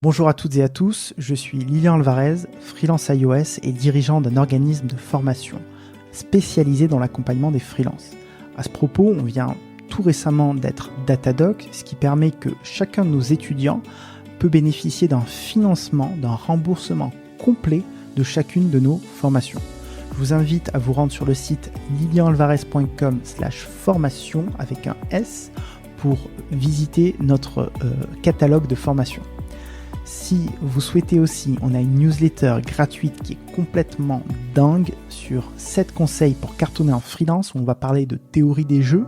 Bonjour à toutes et à tous, je suis Lilian Alvarez, freelance iOS et dirigeant d'un organisme de formation spécialisé dans l'accompagnement des freelances. À ce propos, on vient tout récemment d'être Datadoc, ce qui permet que chacun de nos étudiants peut bénéficier d'un financement, d'un remboursement complet de chacune de nos formations. Je vous invite à vous rendre sur le site lilianalvarez.com/formation avec un S pour visiter notre catalogue de formations. Si vous souhaitez aussi, on a une newsletter gratuite qui est complètement dingue sur 7 conseils pour cartonner en freelance où on va parler de théorie des jeux,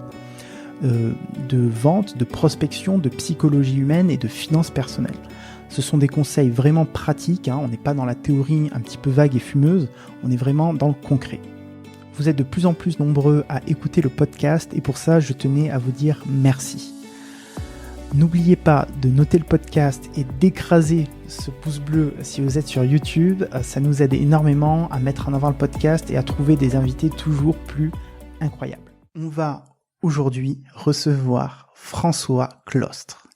de vente, de prospection, de psychologie humaine et de finances personnelles. Ce sont des conseils vraiment pratiques, on n'est pas dans la théorie un petit peu vague et fumeuse, on est vraiment dans le concret. Vous êtes de plus en plus nombreux à écouter le podcast et pour ça, je tenais à vous dire merci. N'oubliez pas de noter le podcast et d'écraser ce pouce bleu si vous êtes sur YouTube. Ça nous aide énormément à mettre en avant le podcast et à trouver des invités toujours plus incroyables. On va aujourd'hui recevoir François Claustre.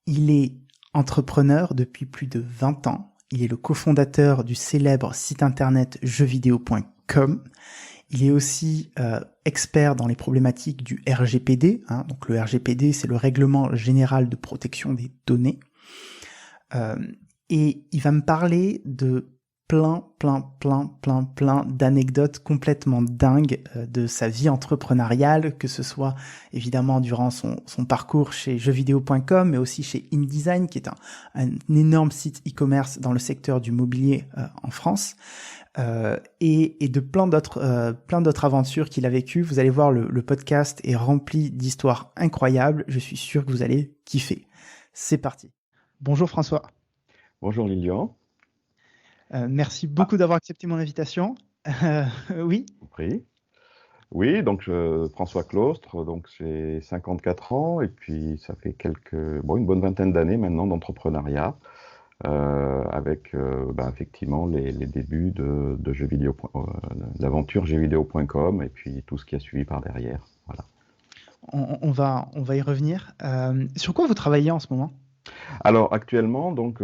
Il est entrepreneur depuis plus de 20 ans. Il est le cofondateur du célèbre site internet jeuxvideo.com. Il est aussi expert dans les problématiques du RGPD. Donc le RGPD, c'est le Règlement général de protection des données. Et il va me parler de plein d'anecdotes complètement dingues de sa vie entrepreneuriale, que ce soit évidemment durant son parcours chez jeuxvideo.com, mais aussi chez InDesign, qui est un énorme site e-commerce dans le secteur du mobilier en France. Et de plein d'autres aventures qu'il a vécues. Vous allez voir, le podcast est rempli d'histoires incroyables. Je suis sûr que vous allez kiffer. C'est parti. Bonjour François. Bonjour Lilian. Merci beaucoup d'avoir accepté mon invitation. Oui. Oui, donc François Claustre, donc j'ai 54 ans et puis ça fait une bonne vingtaine d'années maintenant d'entrepreneuriat. Avec effectivement les débuts de jeux vidéo, l'aventure jeuxvideo.com et puis tout ce qui a suivi par derrière. Voilà. On va y revenir. Sur quoi vous travaillez en ce moment ? Alors actuellement, donc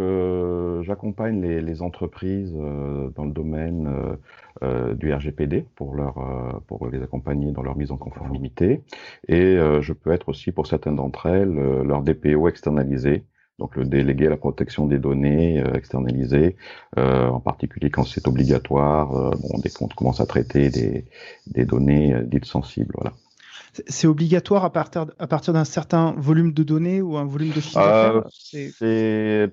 j'accompagne les entreprises dans le domaine du RGPD pour les accompagner dans leur mise en conformité et je peux être aussi pour certaines d'entre elles leur DPO externalisé. Donc le délégué à la protection des données externalisé, en particulier quand c'est obligatoire, dès qu'on commence à traiter des données dites sensibles, voilà. C'est obligatoire à partir d'un certain volume de données ou un volume de chiffre d'affaires ? C'est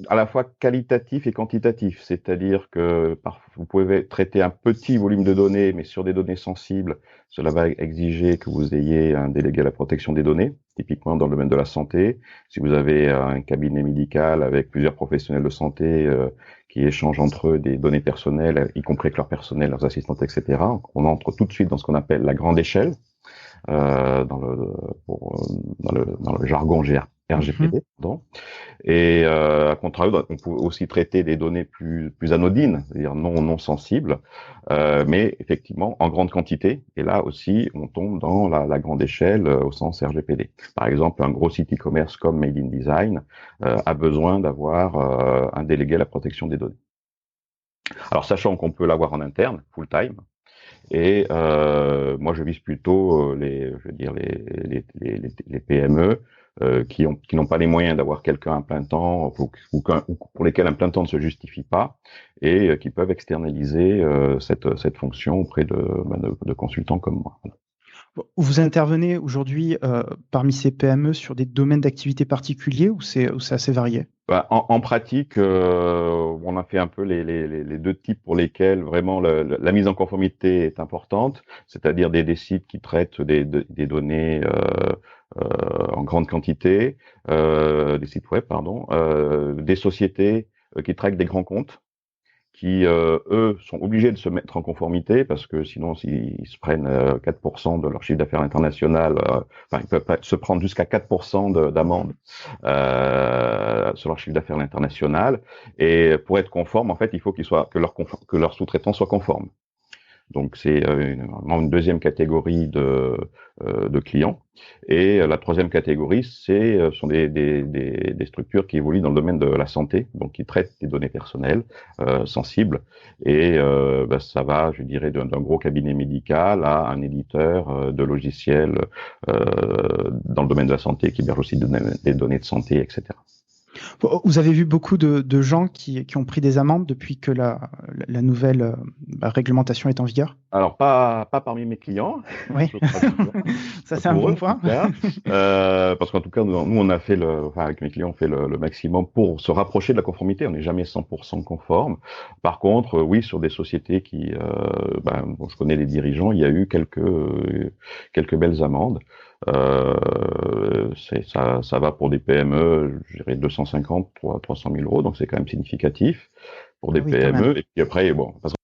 à la fois qualitatif et quantitatif, c'est-à-dire que vous pouvez traiter un petit volume de données, mais sur des données sensibles, cela va exiger que vous ayez un délégué à la protection des données, typiquement dans le domaine de la santé. Si vous avez un cabinet médical avec plusieurs professionnels de santé qui échangent entre eux des données personnelles, y compris avec leur personnel, leurs assistantes, etc., on entre tout de suite dans ce qu'on appelle la grande échelle, dans le jargon RGPD, pardon. Et à contrario, on peut aussi traiter des données plus anodines, c'est-à-dire non sensibles, mais effectivement en grande quantité. Et là aussi, on tombe dans la grande échelle au sens RGPD. Par exemple, un gros site e-commerce comme Made in Design a besoin d'avoir un délégué à la protection des données. Alors, sachant qu'on peut l'avoir en interne, full time. Et moi, je vise plutôt les PME qui n'ont pas les moyens d'avoir quelqu'un à plein temps ou pour lesquels un plein temps ne se justifie pas et qui peuvent externaliser cette fonction auprès de consultants comme moi. Voilà. Vous intervenez aujourd'hui parmi ces PME sur des domaines d'activité particuliers ou c'est assez varié ? En pratique, on a fait un peu les deux types pour lesquels vraiment la mise en conformité est importante, c'est-à-dire des sites qui traitent des données en grande quantité, des sites web, des sociétés qui traitent des grands comptes, qui, eux, sont obligés de se mettre en conformité parce que sinon, s'ils se prennent 4% de leur chiffre d'affaires international, ils peuvent se prendre jusqu'à 4% d'amende sur leur chiffre d'affaires international. Et pour être conforme, en fait, il faut que leurs sous-traitants soient conformes. Donc c'est une deuxième catégorie de clients. Et la troisième catégorie, sont des structures qui évoluent dans le domaine de la santé, donc qui traitent des données personnelles sensibles. Et ça va, je dirais, d'un gros cabinet médical à un éditeur de logiciels dans le domaine de la santé qui héberge aussi des données de santé, etc. Vous avez vu beaucoup de gens qui ont pris des amendes depuis que la nouvelle réglementation est en vigueur? Alors, pas parmi mes clients. Oui, ça c'est un bon point. Parce qu'en tout cas, nous on a fait avec mes clients, on fait le maximum pour se rapprocher de la conformité. On n'est jamais 100% conforme. Par contre, oui, sur des sociétés dont je connais les dirigeants, il y a eu quelques belles amendes. Ça va pour des PME, je dirais 250, 300 000 euros, donc c'est quand même significatif pour des PME. Et puis après, parce que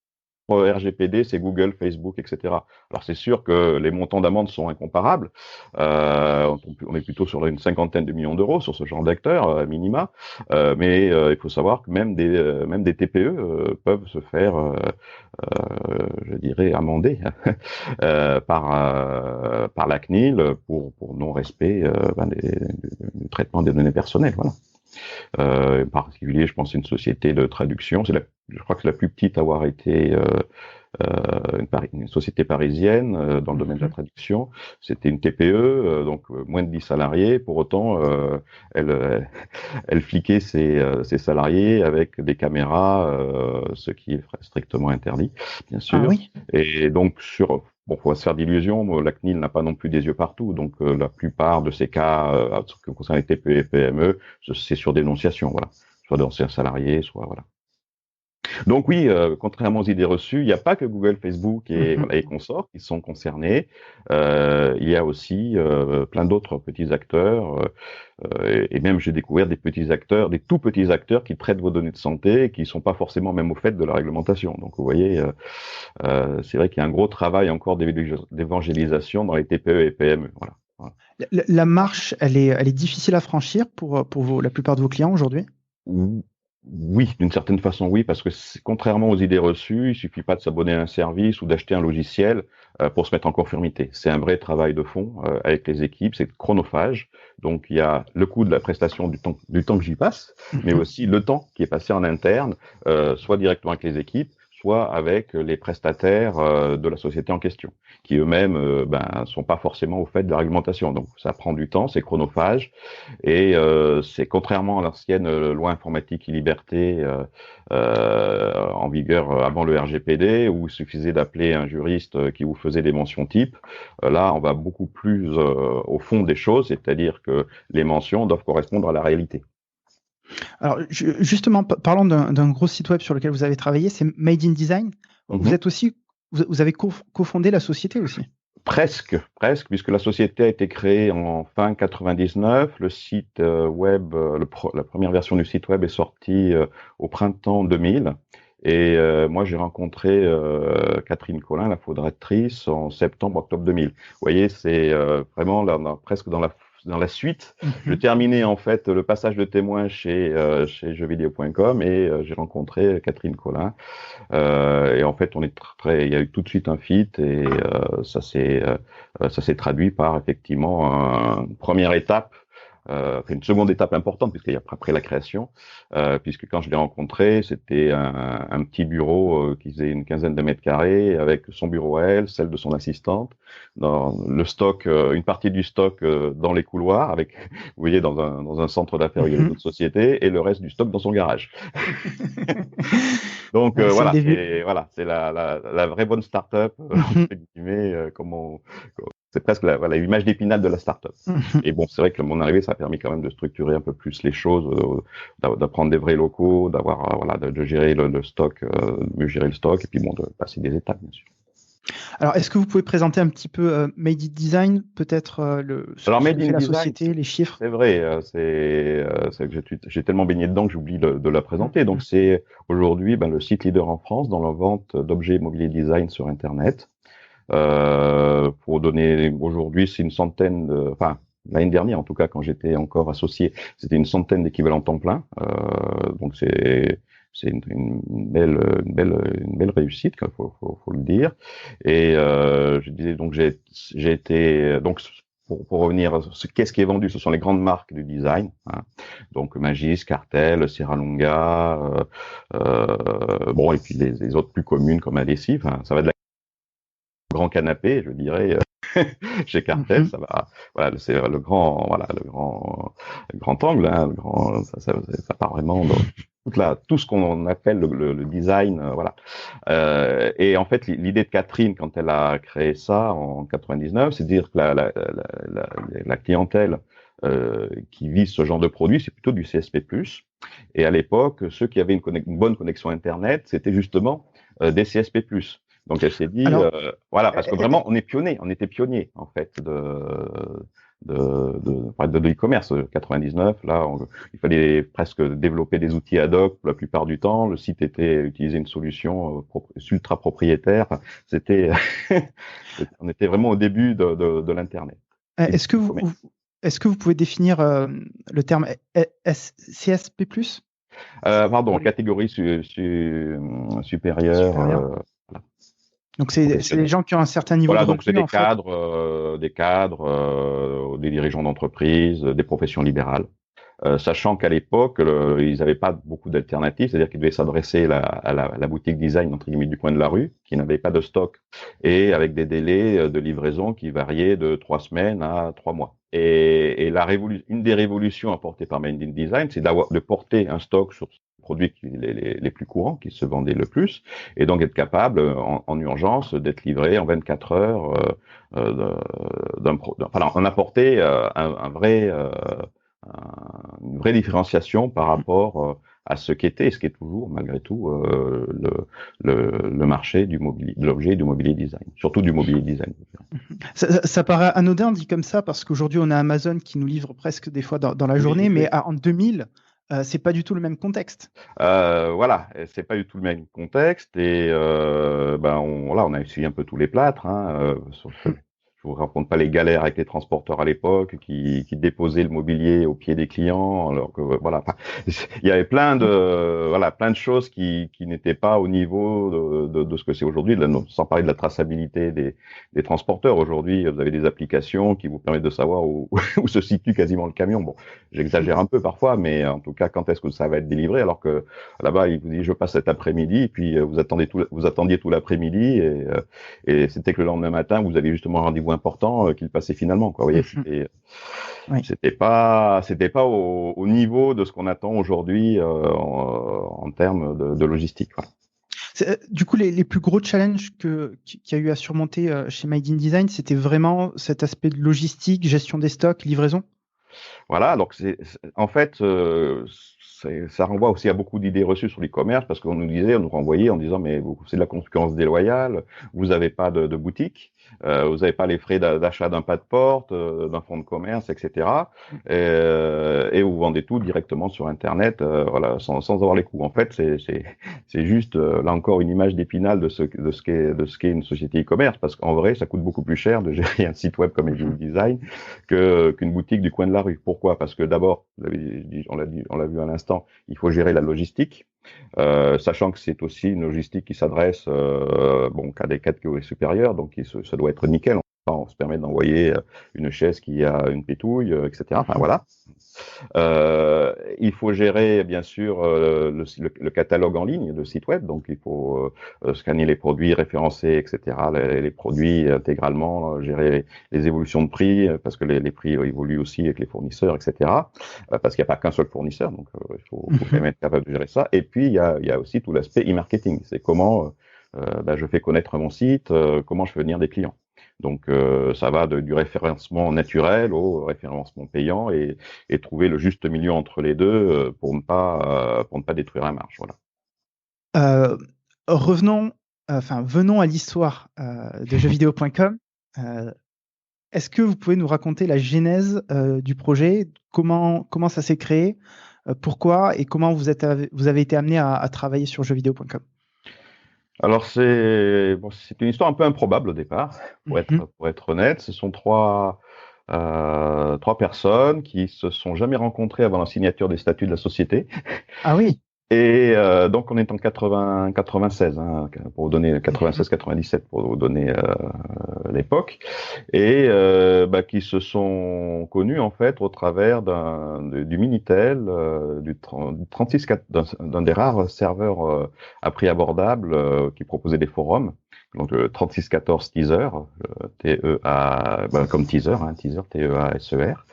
RGPD, c'est Google, Facebook, etc. Alors c'est sûr que les montants d'amende sont incomparables. On est plutôt sur une cinquantaine de millions d'euros sur ce genre d'acteurs minima. Mais il faut savoir que même des TPE peuvent se faire, je dirais, amender par la CNIL pour non-respect du traitement des données personnelles. Voilà. En particulier, je pense, c'est une société de traduction. Je crois que c'est la plus petite à avoir été une société parisienne dans le domaine de la traduction. C'était une TPE, donc moins de 10 salariés. Pour autant, elle fliquait ses salariés avec des caméras, ce qui est strictement interdit, bien sûr. Ah oui. Et donc faut pas se faire d'illusions, la CNIL n'a pas non plus des yeux partout, donc la plupart de ces cas, qui concernent les TPE et PME, c'est sur dénonciation, voilà. Soit d'anciens salariés, soit voilà. Donc oui, contrairement aux idées reçues, il n'y a pas que Google, Facebook et consorts qui sont concernés. Il y a aussi plein d'autres petits acteurs. Et même j'ai découvert des tout petits acteurs qui traitent vos données de santé et qui ne sont pas forcément même au fait de la réglementation. Donc vous voyez, c'est vrai qu'il y a un gros travail encore d'évangélisation dans les TPE et PME. Voilà. La marche, elle est difficile à franchir pour la plupart de vos clients aujourd'hui? Oui, d'une certaine façon, oui, parce que contrairement aux idées reçues, il suffit pas de s'abonner à un service ou d'acheter un logiciel pour se mettre en conformité. C'est un vrai travail de fond avec les équipes, c'est chronophage. Donc il y a le coût de la prestation du temps que j'y passe, mais aussi le temps qui est passé en interne, soit directement avec les équipes, soit avec les prestataires de la société en question, qui eux-mêmes sont pas forcément au fait de la réglementation. Donc ça prend du temps, c'est chronophage, et c'est contrairement à l'ancienne loi informatique et liberté en vigueur avant le RGPD, où il suffisait d'appeler un juriste qui vous faisait des mentions types. Là, on va beaucoup plus au fond des choses, c'est-à-dire que les mentions doivent correspondre à la réalité. Alors, justement, parlons d'un gros site web sur lequel vous avez travaillé, c'est Made in Design. Vous êtes aussi, vous avez cofondé la société aussi? Presque, puisque la société a été créée en fin 99. Le site web, la première version du site web est sortie au printemps 2000. Et moi, j'ai rencontré Catherine Collin, la fondatrice, en septembre-octobre 2000. Vous voyez, c'est vraiment presque dans la suite. Je terminais en fait le passage de témoin chez jeuxvideo.com et j'ai rencontré Catherine Collin. Et en fait, il y a eu tout de suite un fit et ça s'est traduit par effectivement une première étape. Une seconde étape importante puisqu'il y a après la création, puisque quand je l'ai rencontré, c'était un petit bureau qui faisait une quinzaine de mètres carrés avec son bureau à elle, celle de son assistante, dans le stock, une partie du stock dans les couloirs, avec, vous voyez, dans un centre d'affaires où il y avait d'autres sociétés, et le reste du stock dans son garage. Donc voilà, c'est la vraie bonne start-up, entre guillemets, c'est presque l'image d'Épinal de la start-up. Et bon, c'est vrai que mon arrivée, ça a permis quand même de structurer un peu plus les choses, d'apprendre des vrais locaux, de gérer le stock, mieux gérer le stock, et puis bon, de passer des étapes, bien sûr. Alors, est-ce que vous pouvez présenter un petit peu Made in Design, peut-être Made in la Design, société, les chiffres? C'est vrai, c'est que j'ai tellement baigné dedans que j'oublie de la présenter. Donc c'est aujourd'hui le site leader en France dans la vente d'objets immobiliers design sur Internet. Pour donner, aujourd'hui, c'est une centaine l'année dernière, en tout cas, quand j'étais encore associé, c'était une centaine d'équivalents temps plein. Donc c'est c'est une belle réussite, il faut le dire. Et je disais donc j'ai été donc pour revenir, qu'est-ce qui est vendu? Ce sont les grandes marques du design, hein. Donc Magis, Cartel, Serra Longa, bon et puis les autres plus communes comme Adhesive. Hein. Ça va de la grand canapé, je dirais, chez Cartel, ça va. Voilà, c'est le grand, voilà, le grand angle, hein, ça part vraiment dans tout ce qu'on appelle le design, voilà. Et en fait, l'idée de Catherine, quand elle a créé ça en 99, c'est de dire que la clientèle qui vise ce genre de produit, c'est plutôt du CSP+. Et à l'époque, ceux qui avaient une bonne connexion Internet, c'était justement des CSP+. Donc elle s'est dit, Alors, voilà, parce que vraiment, on était pionniers en fait de l'e-commerce. 99, là, il fallait presque développer des outils ad hoc pour la plupart du temps. Le site utilisait une solution ultra propriétaire. Enfin, c'était, on était vraiment au début de l'internet. est-ce que vous pouvez définir le terme CSP+? Pardon, catégorie supérieure. Voilà. Donc c'est les gens qui ont un certain niveau de revenu. Donc c'est des cadres, des dirigeants d'entreprise, des professions libérales. Sachant qu'à l'époque, ils n'avaient pas beaucoup d'alternatives, c'est-à-dire qu'ils devaient s'adresser à la boutique design entre guillemets du coin de la rue, qui n'avait pas de stock, et avec des délais de livraison qui variaient de 3 semaines à 3 mois. Et une des révolutions apportées par Made in Design, c'est de porter un stock sur produits les plus courants, qui se vendaient le plus, et donc être capable, en urgence, d'être livré en 24 heures. On apportait une vraie différenciation par rapport à ce qu'était et ce qui est toujours, malgré tout, le marché de l'objet et du mobilier design, surtout du mobilier design. Ça paraît anodin dit comme ça, parce qu'aujourd'hui, on a Amazon qui nous livre presque des fois dans la journée, mais en 2000, c'est pas du tout le même contexte. Voilà, c'est pas du tout le même contexte et on a essuyé un peu tous les plâtres. Hein, je vous raconte pas les galères avec les transporteurs à l'époque qui déposaient le mobilier au pied des clients, alors que voilà, il y avait plein de choses qui n'étaient pas au niveau de ce que c'est aujourd'hui. Sans parler de la traçabilité des transporteurs. Aujourd'hui, vous avez des applications qui vous permettent de savoir où se situe quasiment le camion. Bon, j'exagère un peu parfois, mais en tout cas, quand est-ce que ça va être délivré? Alors que là-bas, il vous dit je passe cet après-midi, et puis vous attendiez tout l'après-midi, et c'était que le lendemain matin, vous aviez justement un rendez-vous important qu'il passait finalement, quoi. Vous voyez, c'était pas au niveau de ce qu'on attend aujourd'hui en termes de logistique. Voilà. Du coup, les plus gros challenges qu'il y a eu à surmonter chez Made in Design, c'était vraiment cet aspect de logistique, gestion des stocks, livraison? Voilà, donc en fait, ça renvoie aussi à beaucoup d'idées reçues sur l'e-commerce, parce qu'on nous renvoyait en disant mais c'est de la concurrence déloyale, vous n'avez pas de boutique, vous n'avez pas les frais d'achat d'un pas de porte, d'un fonds de commerce, etc. Et vous vendez tout directement sur Internet, voilà, sans avoir les coûts. En fait, c'est juste là encore une image d'Épinal de ce qu'est une société e-commerce, parce qu'en vrai, ça coûte beaucoup plus cher de gérer un site web comme Edge Design qu'une boutique du coin de la rue. Pourquoi? Parce que d'abord, on l'a vu à l'instant, il faut gérer la logistique, sachant que c'est aussi une logistique qui s'adresse qu'à des catégories supérieures, donc ça doit être nickel. On se permet d'envoyer une chaise qui a une pétouille, etc. Enfin voilà. Il faut gérer bien sûr le catalogue en ligne, le site web, donc il faut scanner les produits, référencer, etc. Les produits intégralement, gérer les évolutions de prix, parce que les prix évoluent aussi avec les fournisseurs, etc. Parce qu'il n'y a pas qu'un seul fournisseur, donc il faut quand même être capable de gérer ça. Et puis il y a aussi tout l'aspect e-marketing, c'est comment je fais connaître mon site, comment je fais venir des clients. Donc ça va du référencement naturel au référencement payant et trouver le juste milieu entre les deux pour ne pas détruire la marge. Voilà. Venons à l'histoire de jeuxvideo.com. Est-ce que vous pouvez nous raconter la genèse du projet, comment ça s'est créé, pourquoi et comment vous avez été amené à travailler sur jeuxvideo.com? Alors c'est une histoire un peu improbable au départ, pour être honnête. Ce sont trois personnes qui se sont jamais rencontrées avant la signature des statuts de la société. Ah oui. Et donc on est en 96, hein, pour vous donner 96-97 pour vous donner l'époque, et qui se sont connus en fait au travers du Minitel, du 36 d'un des rares serveurs à prix abordable qui proposait des forums. Donc 3614 Teaser, T-E-A, comme teaser, hein, teaser, T-E-A-S-E-R,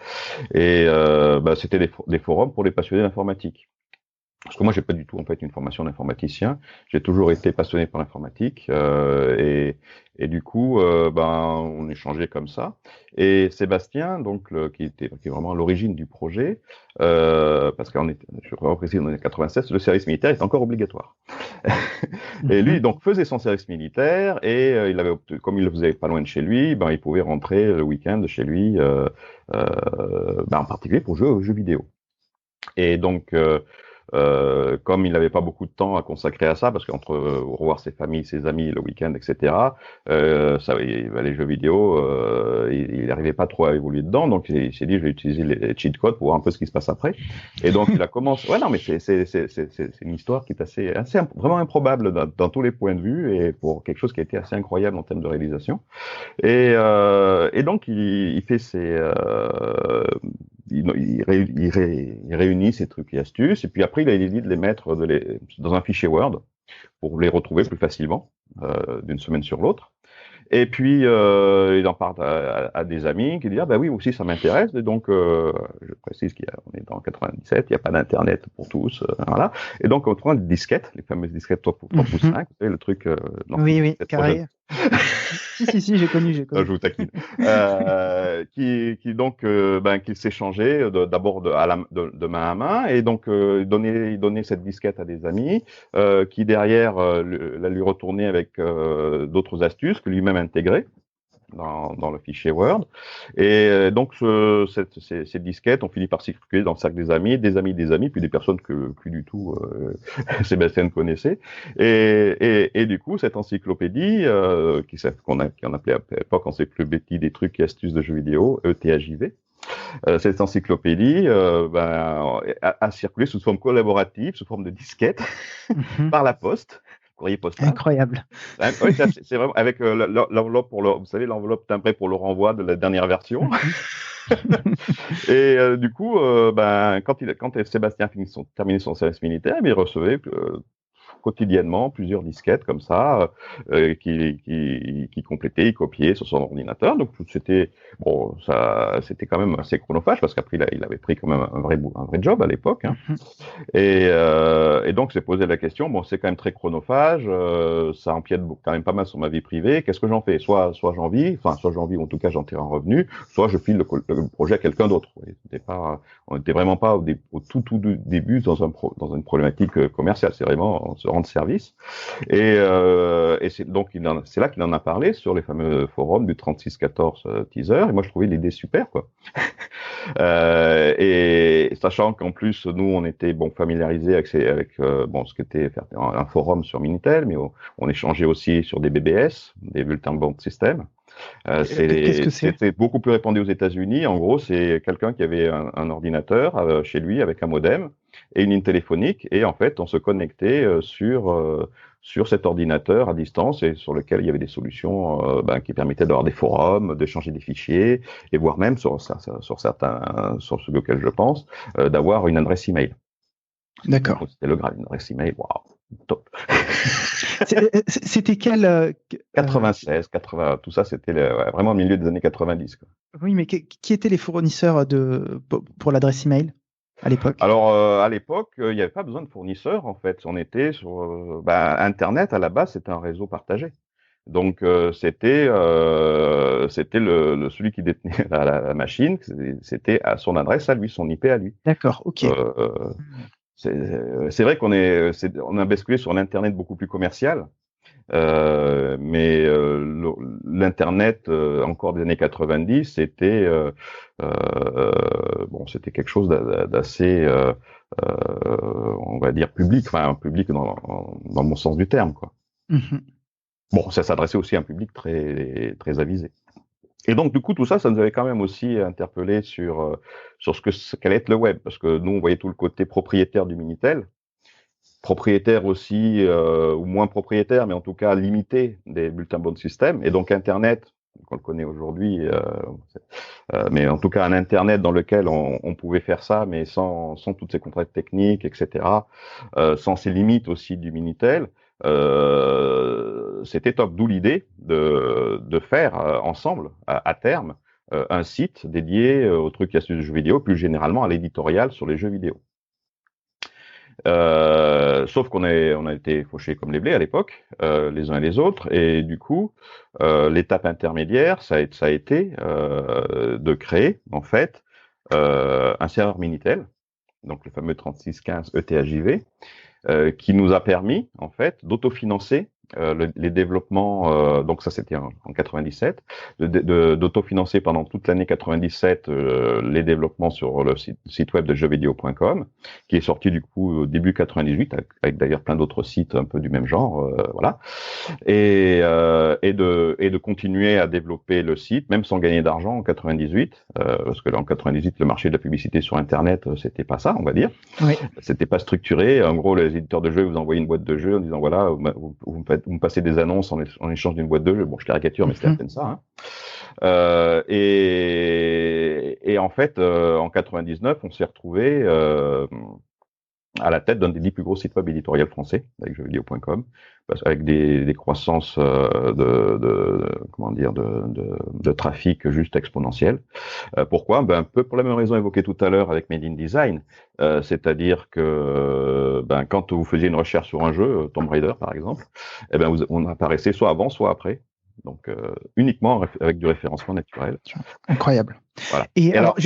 et c'était des forums pour les passionnés d'informatique. Parce que moi, j'ai pas du tout en fait une formation d'informaticien. J'ai toujours été passionné par l'informatique et du coup, on échangeait comme ça. Et Sébastien, donc qui est vraiment à l'origine du projet, parce qu'on est, je crois préciser, on est en 96, le service militaire est encore obligatoire. Et lui, donc, faisait son service militaire et comme il le faisait pas loin de chez lui, il pouvait rentrer le week-end chez lui, en particulier pour jouer aux jeux vidéo. Et donc comme il n'avait pas beaucoup de temps à consacrer à ça, parce qu'entre revoir ses familles, ses amis le week-end, etc., les jeux vidéo, il n'arrivait pas trop à évoluer dedans, donc il s'est dit, je vais utiliser les cheat codes pour voir un peu ce qui se passe après. Et donc il a commencé. Ouais, non, mais c'est une histoire qui est assez vraiment improbable dans tous les points de vue et pour quelque chose qui a été assez incroyable en termes de réalisation. Et donc il fait il réunit ces trucs et astuces, et puis après il a l'idée de les mettre dans un fichier Word pour les retrouver plus facilement d'une semaine sur l'autre. Et puis il en parle à des amis qui disent ah oui aussi ça m'intéresse. Et donc je précise qu'on est en 97, il n'y a pas d'internet pour tous, voilà. Et donc on prend des disquettes, les fameuses disquettes 3 pouces 5, le truc. Oui, carré. si, j'ai connu. Je vous taquine. Qui s'échangeait d'abord de main à main, et donc il donnait cette disquette à des amis qui derrière la lui retournait avec d'autres astuces que lui-même intégrait dans le fichier Word. Et donc ces disquettes ont fini par circuler dans le cercle des amis, puis des personnes que plus du tout Sébastien connaissait. Et du coup, cette encyclopédie, qu'on appelait à l'époque encyclopédie des trucs et astuces de jeux vidéo, ETHJV, cette encyclopédie a circulé sous forme collaborative, sous forme de disquette, par la poste. Courrier postal. Incroyable. Oui, c'est vraiment avec l'enveloppe vous savez, l'enveloppe timbrée pour le renvoi de la dernière version. Et du coup, quand Sébastien terminé son service militaire, il recevait quotidiennement plusieurs disquettes comme ça qui complétaient, il copiait sur son ordinateur. Donc c'était quand même assez chronophage parce qu'après il avait pris quand même un vrai job à l'époque. Hein. Et donc s'est posé la question, c'est quand même très chronophage, ça empiète quand même pas mal sur ma vie privée. Qu'est-ce que j'en fais ? Soit j'en vis, en tout cas j'en tire un revenu, soit je file le projet à quelqu'un d'autre. On n'était vraiment pas au tout début dans une problématique commerciale. C'est vraiment de service. Et c'est là qu'il en a parlé sur les fameux forums du 3614 teaser. Et moi, je trouvais l'idée super, quoi. Et sachant qu'en plus, nous, on était familiarisés avec ce qu'était faire un forum sur Minitel, mais on échangeait aussi sur des BBS, des Bulletin Board System. Qu'est-ce que c'est ? C'était beaucoup plus répandu aux États-Unis. En gros, c'est quelqu'un qui avait un ordinateur chez lui avec un modem et une ligne téléphonique, et en fait, on se connectait sur cet ordinateur à distance et sur lequel il y avait des solutions qui permettaient d'avoir des forums, d'échanger des fichiers, et voire même sur ceux auxquels je pense, d'avoir une adresse email. D'accord. Donc, c'était le Graal, une adresse email, waouh, top. C'était quel 96, 80, tout ça, c'était vraiment au milieu des années 90. Quoi. Oui, mais qui étaient les fournisseurs pour l'adresse email à l'époque ? Alors, à l'époque, il n'y avait pas besoin de fournisseurs, en fait. On était sur Internet, à la base, c'était un réseau partagé. Donc, c'était celui qui détenait la machine, c'était à son adresse à lui, son IP à lui. D'accord, ok. C'est vrai on a basculé sur l'Internet beaucoup plus commercial. Mais l'internet encore des années 90, c'était c'était quelque chose d'assez on va dire public dans le bon sens du terme, quoi. Bon, ça s'adressait aussi à un public très très avisé. Et donc, du coup, tout ça nous avait quand même aussi interpellé sur ce qu'allait être le web, parce que nous, on voyait tout le côté propriétaire du Minitel. propriétaires aussi, ou moins propriétaires, mais en tout cas limités des bulletins bon système. Et donc Internet, qu'on le connaît aujourd'hui, mais en tout cas un Internet dans lequel on pouvait faire ça, mais sans toutes ces contraintes techniques, etc., sans ces limites aussi du Minitel, c'était top. D'où l'idée de faire ensemble, à terme, un site dédié aux trucs et astuces de jeux vidéo, plus généralement à l'éditorial sur les jeux vidéo. Sauf qu'on a été fauchés comme les blés à l'époque, les uns et les autres, et du coup, l'étape intermédiaire, ça a été de créer en fait un serveur Minitel, donc le fameux 3615 ETHJV, qui nous a permis en fait d'autofinancer les développements, donc ça c'était en 97, d'autofinancer pendant toute l'année 97 les développements sur le site web de jeuxvideo.com, qui est sorti du coup début 98, avec d'ailleurs plein d'autres sites un peu du même genre, voilà, et de continuer à développer le site, même sans gagner d'argent en 98, parce que là en 98 le marché de la publicité sur Internet c'était pas ça, on va dire, Oui. c'était pas structuré. En gros, les éditeurs de jeux vous envoyaient une boîte de jeux en disant voilà, vous me passez des annonces en échange d'une boîte de jeux. Bon, je caricature, mais c'était à peine ça. Hein. Et en fait, en 99, on s'est retrouvé à la tête d'un des 10 plus gros sites web éditoriaux français, avec jeuxvideo.com, avec des croissances de trafic juste exponentielles. Pourquoi? Ben un peu pour la même raison évoquée tout à l'heure avec Made in Design, c'est-à-dire que quand vous faisiez une recherche sur un jeu, Tomb Raider par exemple, on apparaissait soit avant, soit après. Donc uniquement avec du référencement naturel. Incroyable. Voilà. Et alors,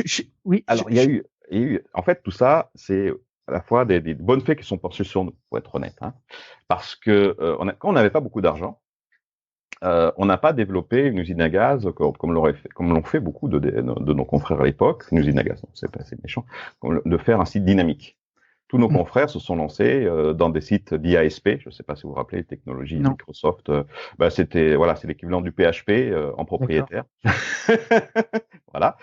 oui. Alors il y a eu, en fait, tout ça, c'est à la fois des bonnes faits qui sont portés sur nous, pour être honnête, hein, parce que quand on n'avait pas beaucoup d'argent, on n'a pas développé une usine à gaz comme l'ont fait beaucoup de nos confrères à l'époque. Une usine à gaz, c'est pas assez méchant, de faire un site dynamique. Tous nos confrères se sont lancés dans des sites d'IASP. Je ne sais pas si vous vous rappelez, technologie Microsoft. C'est l'équivalent du PHP en propriétaire. Voilà.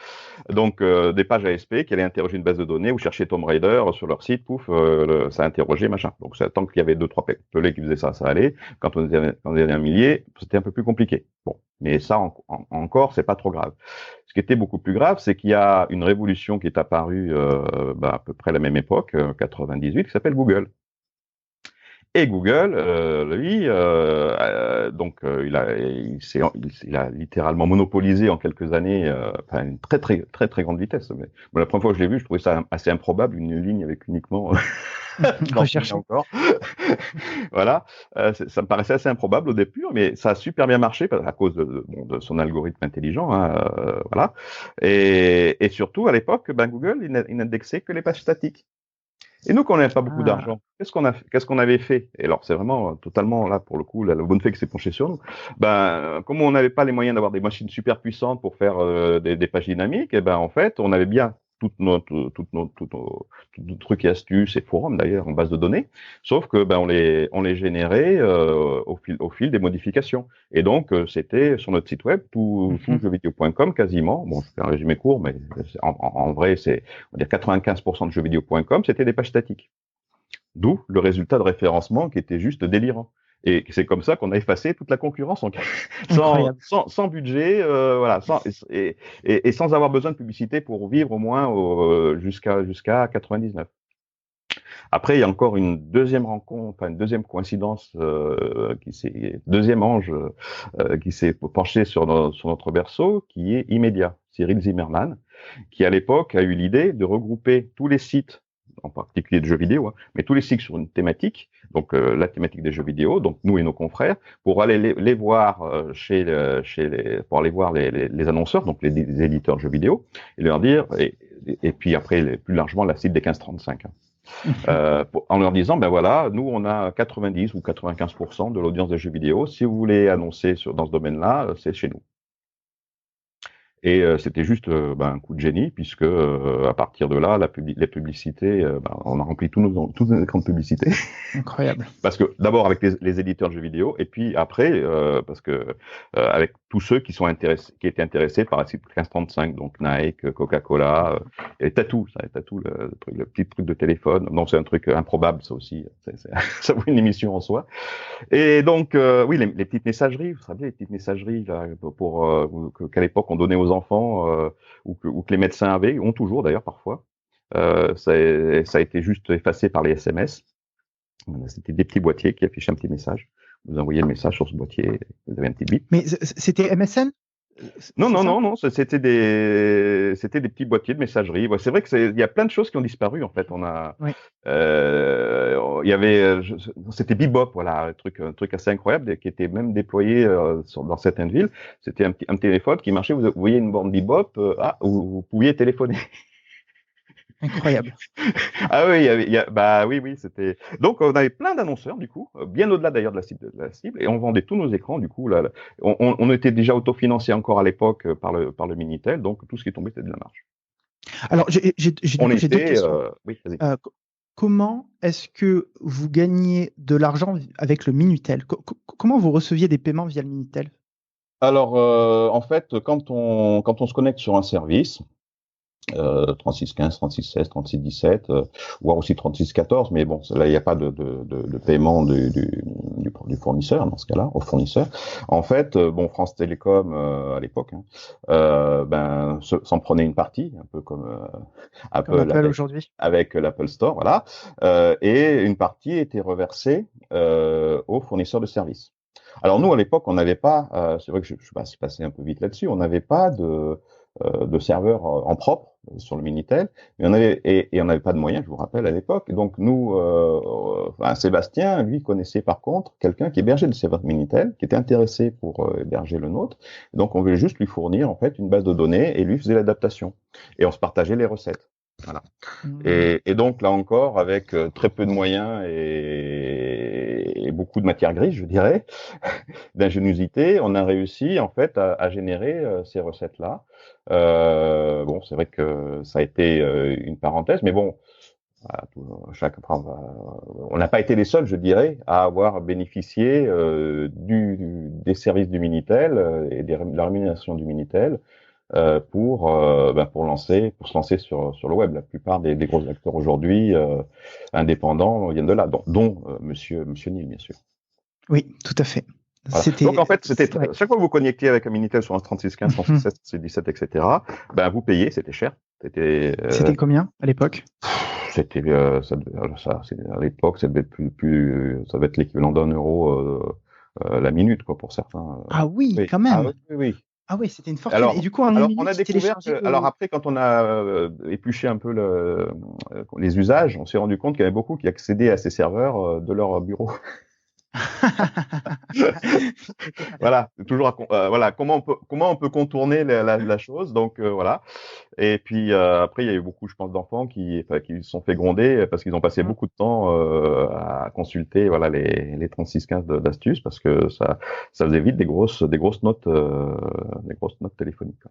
Donc des pages ASP qui allaient interroger une base de données ou chercher Tomb Raider sur leur site, pouf, ça interrogeait machin. Donc tant qu'il y avait 2-3 pelés qui faisaient ça, ça allait. Quand on était un millier, c'était un peu plus compliqué. Bon, mais ça encore, c'est pas trop grave. Ce qui était beaucoup plus grave, c'est qu'il y a une révolution qui est apparue à peu près à la même époque, 98, qui s'appelle Google. Et Google, lui, il a littéralement monopolisé en quelques années, une très très très très grande vitesse. Mais la première fois que je l'ai vu, je trouvais ça assez improbable, une ligne avec uniquement recherche encore. Voilà, ça me paraissait assez improbable au début, mais ça a super bien marché à cause de son algorithme intelligent, hein, voilà. Et surtout à l'époque, Google, il n'indexait que les pages statiques. Et nous, quand on n'avait pas beaucoup d'argent, qu'est-ce qu'on avait fait? Et alors, c'est vraiment totalement, là, pour le coup, la bonne fée qui s'est penchée sur nous. Comme on n'avait pas les moyens d'avoir des machines super puissantes pour faire des pages dynamiques, en fait, on avait bien toutes nos trucs et astuces et forums, d'ailleurs, en base de données, sauf que on les générait au fil des modifications. Et donc, c'était sur notre site web, tout jeuxvideo.com quasiment. Bon, je fais un résumé court, mais en vrai, on va dire 95% de jeuxvideo.com, c'était des pages statiques. D'où le résultat de référencement qui était juste délirant. Et c'est comme ça qu'on a effacé toute la concurrence sans budget, voilà, et sans avoir besoin de publicité pour vivre au moins jusqu'à 99. Après, il y a encore une deuxième rencontre, une deuxième coïncidence, deuxième ange qui s'est penché sur notre berceau, qui est Immedia, Cyril Zimmerman, qui à l'époque a eu l'idée de regrouper tous les sites, en particulier de jeux vidéo, hein, mais tous les sites sur une thématique, donc la thématique des jeux vidéo, donc nous et nos confrères, pour aller les voir pour aller voir les annonceurs, donc les éditeurs de jeux vidéo, et leur dire, et puis après plus largement la cible des 15-35. Hein. En leur disant, voilà, nous on a 90 ou 95% de l'audience des jeux vidéo. Si vous voulez annoncer dans ce domaine-là, c'est chez nous. Et c'était juste un coup de génie, puisque à partir de là, les publicités, on a rempli tous nos écrans de publicité. Incroyable. Parce que d'abord avec les éditeurs de jeux vidéo, et puis après parce que avec tous ceux qui étaient intéressés par la cible 1535, donc Nike, Coca-Cola, et Tatou, le petit truc de téléphone. Non, c'est un truc improbable, ça aussi. Ça vaut une émission en soi. Et donc, oui, les petites messageries, vous savez, les petites messageries là, qu'à l'époque on donnait aux enfants ou que les médecins avaient, ont toujours d'ailleurs parfois. Ça a été juste effacé par les SMS. C'était des petits boîtiers qui affichaient un petit message. Vous envoyez le message sur ce boîtier, vous avez un petit bip. Mais c'était MSN? Non, c'était des petits boîtiers de messagerie. Ouais, c'est vrai il y a plein de choses qui ont disparu en fait. Oui. Il y avait, c'était Bebop, voilà, un truc assez incroyable qui était même déployé dans certaines villes. C'était un téléphone qui marchait. Vous voyez une borne Bebop, vous pouviez téléphoner. Incroyable. Ah oui, oui, c'était. Donc on avait plein d'annonceurs du coup, bien au-delà d'ailleurs de la cible, et on vendait tous nos écrans du coup. Là, on était déjà autofinancé encore à l'époque par le Minitel, donc tout ce qui tombait c'était de la marge. Alors j'ai d'autres questions. Oui, vas-y. Comment est-ce que vous gagnez de l'argent avec le Minitel? Comment vous receviez des paiements via le Minitel? Alors en fait, quand on se connecte sur un service. 3615, 3616, 3617, voire aussi 3614, mais bon, là il n'y a pas de paiement du fournisseur dans ce cas-là, au fournisseur. En fait, France Télécom à l'époque, s'en prenait une partie, un peu comme Apple aujourd'hui, avec l'Apple Store, voilà, et une partie était reversée aux fournisseurs de services. Alors nous à l'époque, on n'avais pas, c'est vrai que je suis passé un peu vite là-dessus, on n'avait pas de serveurs en propre sur le Minitel, mais on n'avait pas de moyens, je vous rappelle à l'époque. Donc nous, Sébastien, lui, connaissait par contre quelqu'un qui hébergeait le serveur Minitel, qui était intéressé pour héberger le nôtre. Donc on voulait juste lui fournir en fait une base de données et lui faisait l'adaptation. Et on se partageait les recettes. Voilà. Et donc là encore, avec très peu de moyens et beaucoup de matière grise, je dirais, d'ingéniosité, on a réussi en fait à générer ces recettes-là. C'est vrai que ça a été une parenthèse, mais bon, on n'a pas été les seuls, je dirais, à avoir bénéficié des services du Minitel et de la rémunération du Minitel. Pour se lancer sur le web. La plupart des gros acteurs aujourd'hui indépendants viennent de là, dont Monsieur Neil, bien sûr. Oui, tout à fait. Voilà. Donc en fait, chaque fois que vous connectiez avec un Minitel sur un 3615, 3616, 17, etc., vous payez, c'était cher. C'était combien à l'époque? C'était à l'époque, ça devait être ça devait être l'équivalent d'€1 la minute, quoi, pour certains. Ah oui, quand même. Oui. Ah oui, c'était une fortune. Alors, et du coup, en une minute, on a découvert alors après, quand on a épluché un peu les usages, on s'est rendu compte qu'il y avait beaucoup qui accédaient à ces serveurs de leur bureau. Voilà, toujours comment on peut contourner la chose. Donc voilà. Et puis après, il y a eu beaucoup, je pense, d'enfants qui se sont fait gronder parce qu'ils ont passé beaucoup de temps à consulter les 3615 d'astuces, parce que ça faisait vite des grosses notes téléphoniques.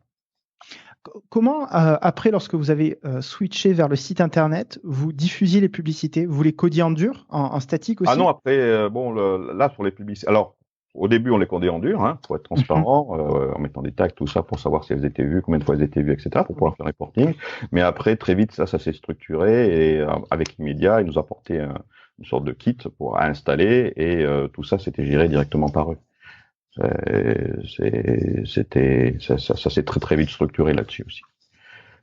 Comment après, lorsque vous avez switché vers le site internet, vous diffusiez les publicités? Vous les codiez en dur, en statique aussi? Ah non, après là sur les publicités. Alors au début, on les codait en dur, pour être transparent, en mettant des tags, tout ça, pour savoir si elles étaient vues, combien de fois elles étaient vues, etc., pour pouvoir faire le reporting. Mais après, très vite, ça s'est structuré, et avec Immedia, ils nous apportaient une sorte de kit pour installer, et tout ça, c'était géré directement par eux. Ça s'est très très vite structuré là-dessus aussi.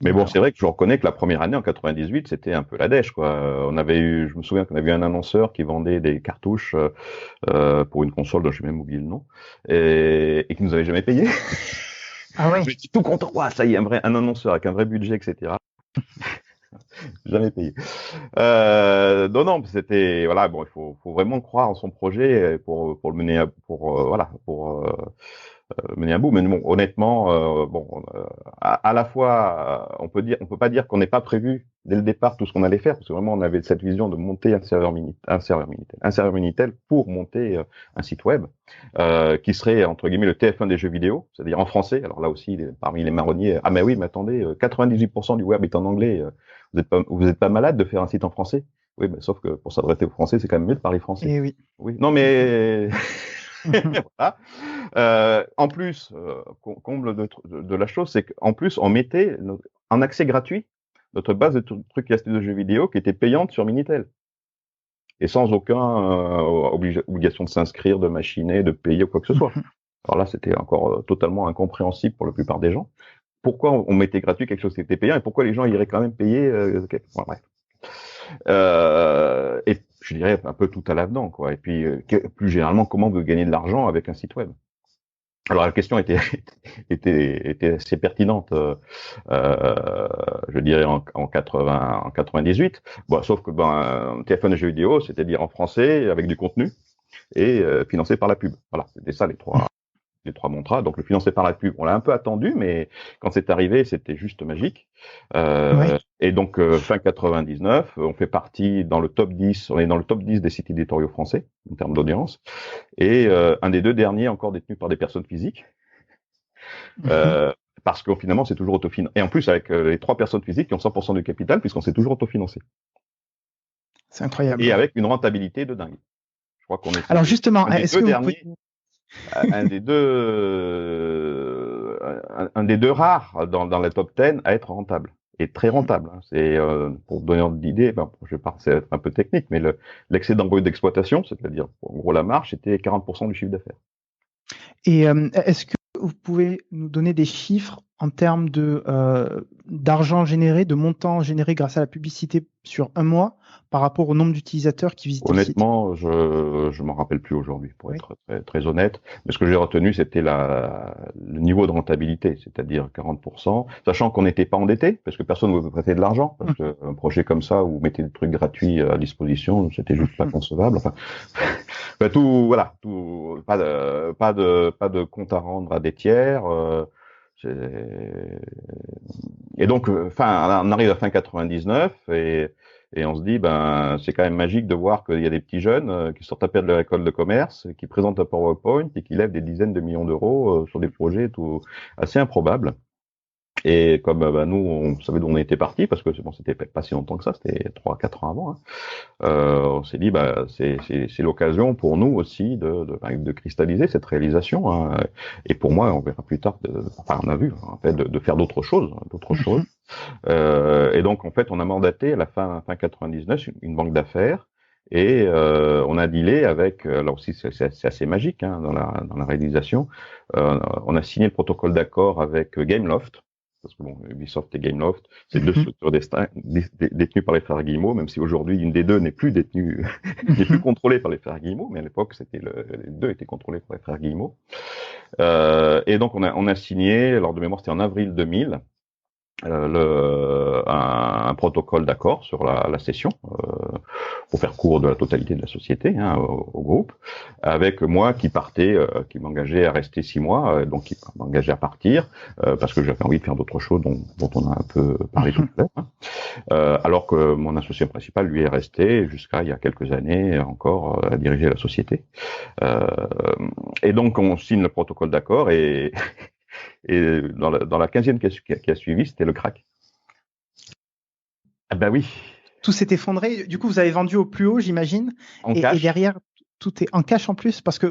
Mais bon, c'est vrai que je reconnais que la première année, en 98, c'était un peu la dèche, quoi. Je me souviens qu'on avait eu un annonceur qui vendait des cartouches pour une console dont je n'ai même oublié le nom, et qui nous avait jamais payé. Ah ouais. J'étais tout content. Ça y est, un annonceur avec un vrai budget, etc. Jamais payé. Non, non, c'était voilà. Bon, faut vraiment croire en son projet pour le mener voilà, pour mener à bout. Mais bon, honnêtement, à la fois, on peut pas dire qu'on n'ait pas prévu dès le départ tout ce qu'on allait faire, parce que vraiment, on avait cette vision de monter un serveur Minitel pour monter un site web qui serait entre guillemets le TF1 des jeux vidéo, c'est-à-dire en français. Alors là aussi, parmi les marronniers, ah mais oui, mais attendez, 98% du web est en anglais. Vous êtes pas malade de faire un site en français? Oui, mais sauf que pour s'adresser aux Français, c'est quand même mieux de parler français. Et oui. Oui, non mais voilà. En plus, comble de la chose, c'est qu'en plus, on mettait en accès gratuit notre base de trucs et astuces de jeux vidéo qui était payante sur Minitel. Et sans aucun obligation de s'inscrire, de machiner, de payer ou quoi que ce soit. Alors là, c'était encore totalement incompréhensible pour la plupart des gens. Pourquoi on mettait gratuit quelque chose qui était payant et pourquoi les gens iraient quand même payer bon, bref. Et je dirais un peu tout à l'avenant, quoi. Et puis, plus généralement, comment vous gagnez de l'argent avec un site web? Alors la question était assez pertinente, je dirais en 98. Bon, sauf que téléphone et jeux vidéo, c'est-à-dire en français avec du contenu et financé par la pub. Voilà, c'était ça les trois mantras. Donc le financé par la pub, on l'a un peu attendu, mais quand c'est arrivé, c'était juste magique. Ouais. Et donc fin 99, on fait partie dans le top 10, on est dans le top 10 des sites éditoriaux français en termes d'audience, et un des deux derniers encore détenus par des personnes physiques. Parce que finalement, c'est toujours autofinancé. Et en plus, avec les trois personnes physiques qui ont 100% du capital, puisqu'on s'est toujours autofinancé. C'est incroyable. Et avec une rentabilité de dingue. Je crois qu'on est. Alors justement, est-ce que un des deux rares dans la top 10 à être rentable et très rentable. C'est pour donner d'idée, je vais c'est un peu technique, mais l'excès d'embauche d'exploitation, c'est-à-dire en gros la marge, c'était 40% du chiffre d'affaires. Et est-ce que vous pouvez nous donner des chiffres en termes d'argent généré, de montant généré grâce à la publicité sur un mois par rapport au nombre d'utilisateurs qui visitent Honnêtement, je m'en rappelle plus aujourd'hui, pour être très, très honnête. Mais ce que j'ai retenu, c'était le niveau de rentabilité, c'est-à-dire 40%, sachant qu'on n'était pas endetté, parce que personne ne veut prêter de l'argent, parce qu'un projet comme ça, où vous mettez des trucs gratuits à disposition, c'était juste pas concevable. Enfin, pas de compte à rendre à des tiers. Et donc, on arrive à fin 99 et on se dit, c'est quand même magique de voir qu'il y a des petits jeunes qui sortent à peine de l'école de commerce, qui présentent un PowerPoint et qui lèvent des dizaines de millions d'euros sur des projets tout assez improbables. Et comme nous, on savait d'où on était parti, parce que c'était pas si longtemps que ça, c'était 3-4 ans avant. On s'est dit, c'est l'occasion pour nous aussi de cristalliser cette réalisation. Et pour moi, on verra plus tard. On a vu en fait de faire d'autres choses. Et donc en fait, on a mandaté à la fin 99 une banque d'affaires. Et on a dealé avec, là aussi c'est assez magique dans la réalisation. On a signé le protocole d'accord avec Gameloft. Parce que Ubisoft et Gameloft, c'est deux structures détenues par les frères Guillemot, même si aujourd'hui une des deux n'est plus détenue, n'est plus contrôlée par les frères Guillemot, mais à l'époque les deux étaient contrôlés par les frères Guillemot. Et donc on a signé, alors de mémoire c'était en avril 2000, un protocole d'accord sur la cession, pour faire court de la totalité de la société au groupe, avec moi qui m'engageais à rester 6 mois, donc qui m'engageait à partir parce que j'avais envie de faire d'autres choses dont on a un peu parlé tout à l'heure, alors que mon associé principal lui est resté jusqu'à il y a quelques années encore à diriger la société. Et donc on signe le protocole d'accord et dans la 15e qui a suivi, c'était le crack. Ah oui. Tout s'est effondré. Du coup, vous avez vendu au plus haut, j'imagine. Et derrière, tout est en cash en plus, parce que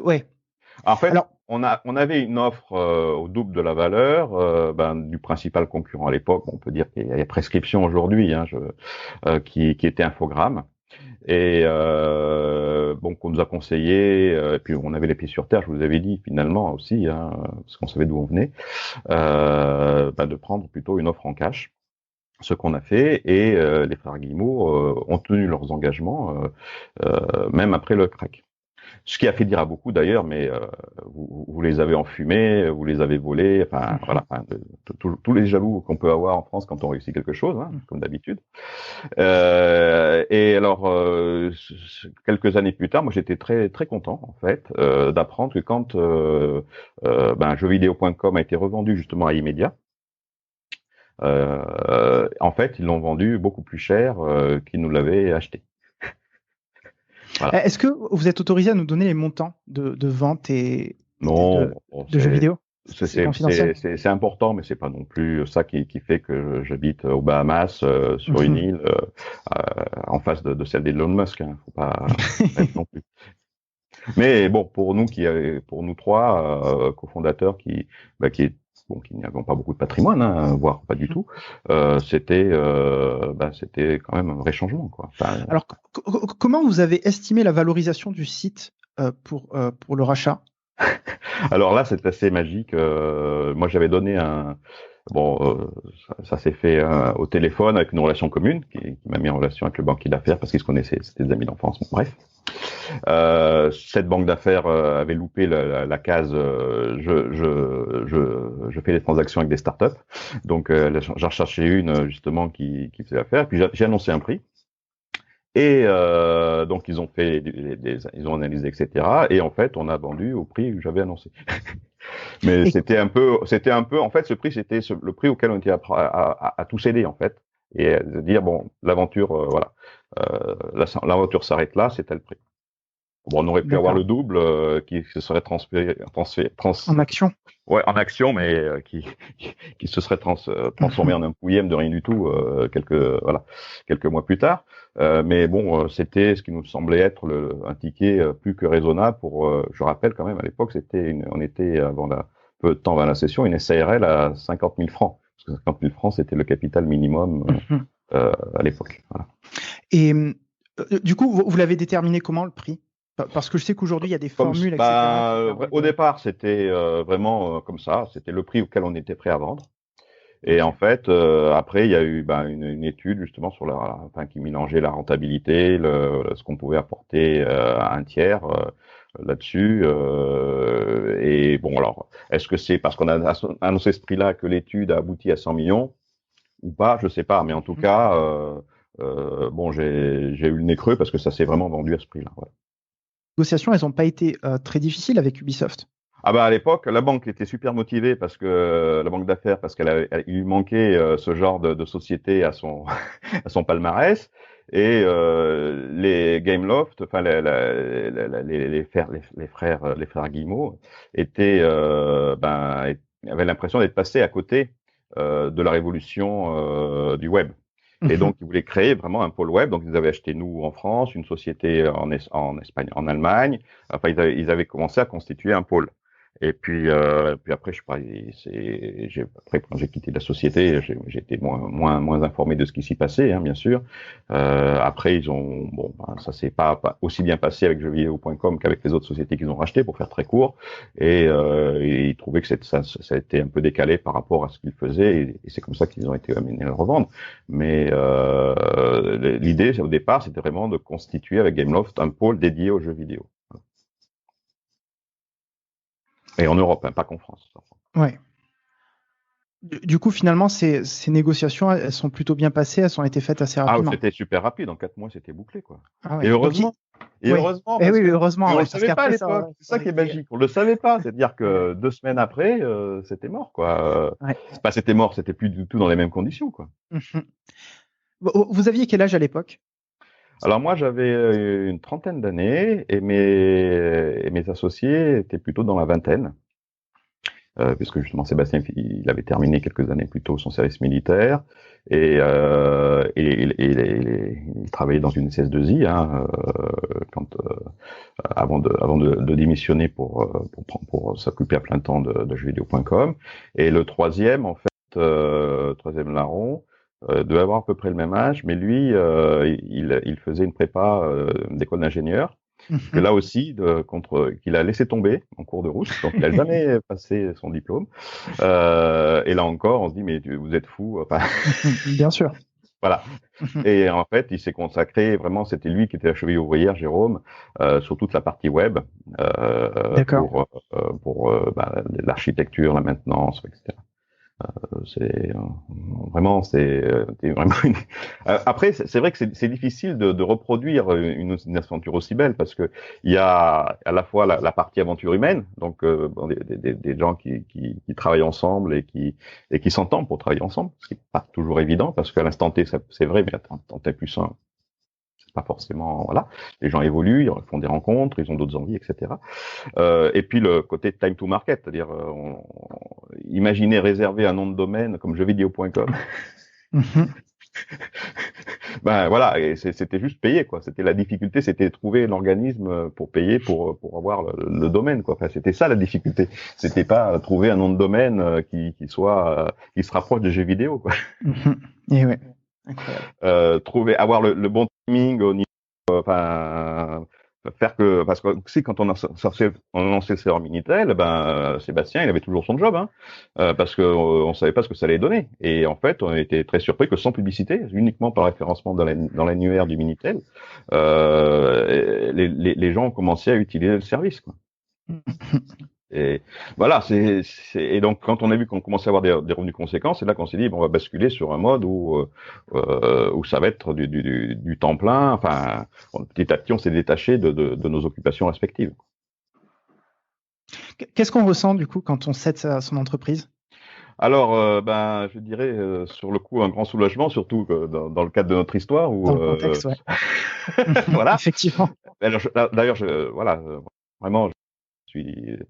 En fait, on avait une offre au double de la valeur du principal concurrent à l'époque. On peut dire qu'il y a prescription aujourd'hui, qui était Infogrames. Et qu'on nous a conseillé, et puis on avait les pieds sur terre, je vous avais dit finalement aussi, parce qu'on savait d'où on venait, de prendre plutôt une offre en cash, ce qu'on a fait, et les frères Guillemot ont tenu leurs engagements, même après le crack. Ce qui a fait dire à beaucoup d'ailleurs, mais vous les avez enfumés, vous les avez volés, enfin voilà, enfin, tous les jaloux qu'on peut avoir en France quand on réussit quelque chose, hein, comme d'habitude. Et alors, quelques années plus tard, moi j'étais très très content en fait d'apprendre que quand jeuxvideo.com a été revendu justement à Immedia, en fait ils l'ont vendu beaucoup plus cher qu'ils nous l'avaient acheté. Voilà. Est-ce que vous êtes autorisé à nous donner les montants de vente et Non, de jeux vidéo? C'est confidentiel. c'est important, mais c'est pas non plus ça qui fait que j'habite aux Bahamas sur une île en face de celle d'Elon Musk. Hein. Faut pas être non plus. Mais bon, pour nous trois cofondateurs qui n'avons pas beaucoup de patrimoine, hein, voire pas du tout, c'était quand même un vrai changement, quoi. Enfin, alors, comment vous avez estimé la valorisation du site pour le rachat? Alors là, c'est assez magique. Moi, j'avais donné ça s'est fait au téléphone avec une relation commune qui m'a mis en relation avec le banquier d'affaires parce qu'ils se connaissaient, c'était des amis d'enfance. Bon, bref, cette banque d'affaires avait loupé la case. Je fais des transactions avec des startups, donc j'en recherchais une justement qui faisait affaire. Puis j'ai annoncé un prix. Et donc ils ont fait ils ont analysé, etc. Et en fait, on a vendu au prix que j'avais annoncé. Mais c'était un peu, en fait, ce prix, c'était le prix auquel on était à tout céder, en fait, et de dire bon, l'aventure, voilà, l'aventure s'arrête là, c'est tel prix. Bon, on aurait pu avoir le double qui se serait en action. Ouais, en action, mais qui se serait transformé en un pouillème de rien du tout quelques mois plus tard. Mais bon, c'était ce qui nous semblait être un ticket plus que raisonnable pour. Je rappelle quand même à l'époque, on était peu de temps avant la session, une SARL à 50 000 francs. Parce que 50 000 francs, c'était le capital minimum à l'époque. Voilà. Et du coup, vous l'avez déterminé comment le prix? Parce que je sais qu'aujourd'hui, il y a des formules, etc. Au départ, c'était vraiment comme ça. C'était le prix auquel on était prêt à vendre. Et en fait, après, il y a eu une étude justement sur qui mélangeait la rentabilité, ce qu'on pouvait apporter à un tiers là-dessus. Et bon, alors, est-ce que c'est parce qu'on a annoncé ce prix-là que l'étude a abouti à 100 millions ou pas? Je sais pas. Mais en tout cas, j'ai eu le nez creux parce que ça s'est vraiment vendu à ce prix-là. Ouais. Les négociations, elles n'ont pas été très difficiles avec Ubisoft. Ah à l'époque, la banque était super motivée parce que la banque d'affaires, parce il lui manquait ce genre de société à son à son palmarès, et les Gameloft, enfin les frères Guillemot avaient l'impression d'être passés à côté de la révolution du web. Et donc, ils voulaient créer vraiment un pôle web. Donc, ils avaient acheté, nous, en France, une société en Espagne, en Allemagne. Enfin, ils avaient commencé à constituer un pôle. Et puis après, je sais pas, après quand j'ai quitté la société, j'ai été moins informé de ce qui s'y passait, hein, bien sûr. Après, ça s'est pas aussi bien passé avec jeuxvideo.com qu'avec les autres sociétés qu'ils ont rachetées, pour faire très court. Et ils trouvaient que ça a été un peu décalé par rapport à ce qu'ils faisaient, et c'est comme ça qu'ils ont été amenés à le revendre. Mais l'idée, au départ, c'était vraiment de constituer avec Gameloft un pôle dédié aux jeux vidéo. Et en Europe, hein, pas qu'en France. Ouais. Du coup, finalement, ces négociations, elles sont plutôt bien passées, elles ont été faites assez rapidement. Ah, c'était super rapide, en 4 mois, c'était bouclé, quoi. Ah ouais. Et heureusement. Heureusement. Oui, heureusement. On le savait pas à l'époque. C'est ça qui est magique. On le savait pas. C'est-à-dire que 2 semaines après, c'était mort, quoi. C'était mort, c'était plus du tout dans les mêmes conditions, quoi. Vous aviez quel âge à l'époque? Alors moi, j'avais une trentaine d'années et mes associés étaient plutôt dans la vingtaine, puisque justement Sébastien, il avait terminé quelques années plus tôt son service militaire et il travaillait dans une SS2I avant de démissionner pour s'occuper à plein temps de jeuxvideo.com. Et le troisième, en fait, troisième larron, devait avoir à peu près le même âge, mais lui, il faisait une prépa d'école d'ingénieur, que là aussi, qu'il a laissé tomber en cours de route, donc il n'a jamais passé son diplôme. Et là encore, on se dit, mais vous êtes fous. Enfin, bien sûr. Voilà. Et en fait, il s'est consacré vraiment, c'était lui qui était la cheville ouvrière, Jérôme, sur toute la partie web, D'accord. pour l'architecture, la maintenance, etc. C'est vraiment, c'est vraiment. Après, c'est vrai que c'est difficile de reproduire une aventure aussi belle parce que il y a à la fois la partie aventure humaine, donc des gens qui travaillent ensemble et qui s'entendent pour travailler ensemble, ce qui n'est pas toujours évident parce qu'à l'instant T, c'est vrai, mais à l'instant T plus un, c'est pas forcément voilà. Les gens évoluent, ils font des rencontres, ils ont d'autres envies, etc. Et puis le côté time to market, c'est-à-dire imaginez réserver un nom de domaine comme jeuxvideo.com. Ben voilà, et c'était juste payer quoi. C'était la difficulté, c'était de trouver l'organisme pour payer pour avoir le domaine quoi. Enfin, c'était ça la difficulté. C'était pas trouver un nom de domaine qui soit qui se rapproche de jeux vidéo quoi. Et ouais, incroyable. Trouver avoir le bon timing au niveau enfin faire que parce que aussi quand on a lancé le serveur Minitel, ben Sébastien il avait toujours son job hein, parce que on savait pas ce que ça allait donner et en fait on était très surpris que sans publicité, uniquement par référencement dans l'annuaire du Minitel, les gens ont commencé à utiliser le service quoi. Et voilà, et donc quand on a vu qu'on commençait à avoir des revenus conséquents, c'est là qu'on s'est dit bon, on va basculer sur un mode où ça va être du temps plein. Enfin, petit à petit, on s'est détaché de nos occupations respectives. Qu'est-ce qu'on ressent du coup quand on cède son entreprise? Alors, ben, je dirais sur le coup un grand soulagement, surtout dans le cadre de notre histoire où Dans le contexte, ouais. voilà. Effectivement. D'ailleurs, voilà, vraiment.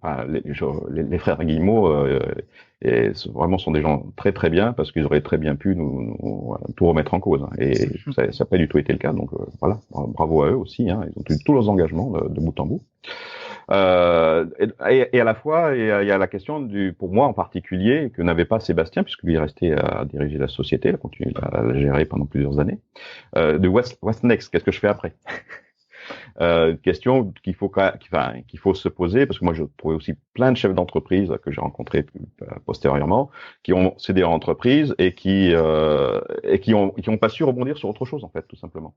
Enfin, les frères Guillemot vraiment sont des gens très très bien parce qu'ils auraient très bien pu nous tout remettre en cause hein. Et ça n'a pas du tout été le cas donc voilà, bravo à eux aussi hein. Ils ont tenu tous leurs engagements de bout en bout et à la fois il y a la question pour moi en particulier que n'avait pas Sébastien puisque lui est resté à diriger la société, il a continué à la gérer pendant plusieurs années de what's next, qu'est-ce que je fais après. Question qu'il faut se poser parce que moi je trouvais aussi plein de chefs d'entreprise que j'ai rencontrés postérieurement qui ont cédé en entreprise et qui ont pas su rebondir sur autre chose en fait tout simplement.